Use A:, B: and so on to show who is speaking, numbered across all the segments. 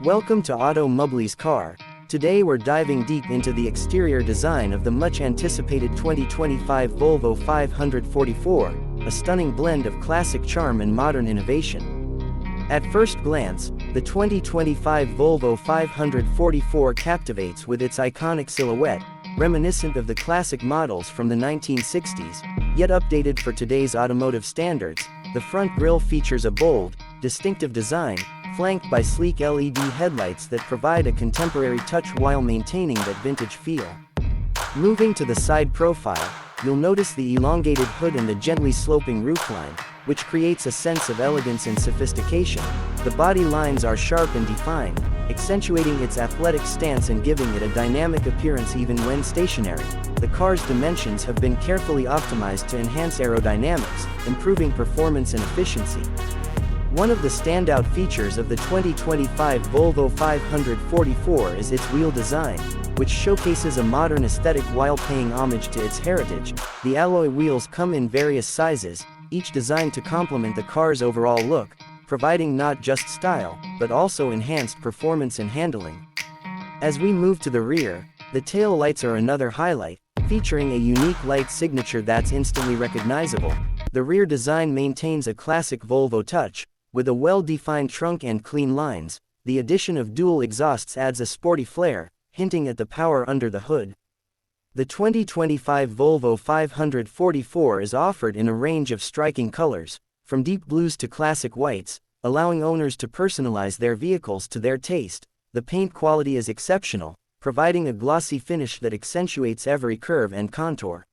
A: Welcome to Auto Mubli's car. Today we're diving deep into the exterior design of the much anticipated 2025 Volvo 544, a stunning blend of classic charm and modern innovation. At first glance, the 2025 Volvo 544 captivates with its iconic silhouette, reminiscent of the classic models from the 1960s, yet updated for today's automotive standards. The front grille features a bold, distinctive design, flanked by sleek LED headlights that provide a contemporary touch while maintaining that vintage feel. Moving to the side profile, you'll notice the elongated hood and the gently sloping roofline, which creates a sense of elegance and sophistication. The body lines are sharp and defined, accentuating its athletic stance and giving it a dynamic appearance even when stationary. The car's dimensions have been carefully optimized to enhance aerodynamics, improving performance and efficiency. One of the standout features of the 2025 Volvo 544 is its wheel design, which showcases a modern aesthetic while paying homage to its heritage. The alloy wheels come in various sizes, each designed to complement the car's overall look, providing not just style, but also enhanced performance and handling. As we move to the rear, the tail lights are another highlight, featuring a unique light signature that's instantly recognizable. The rear design maintains a classic Volvo touch, with a well-defined trunk and clean lines. The addition of dual exhausts adds a sporty flair, hinting at the power under the hood. The 2025 Volvo 544 is offered in a range of striking colors, from deep blues to classic whites, allowing owners to personalize their vehicles to their taste. The paint quality is exceptional, providing a glossy finish that accentuates every curve and contour.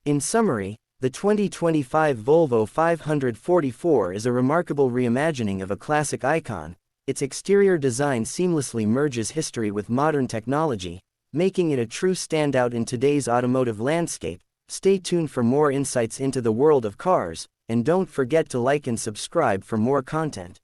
A: In summary, the 2025 Volvo 544 is a remarkable reimagining of a classic icon. Its exterior design seamlessly merges history with modern technology, making it a true standout in today's automotive landscape. Stay tuned for more insights into the world of cars, and don't forget to like and subscribe for more content.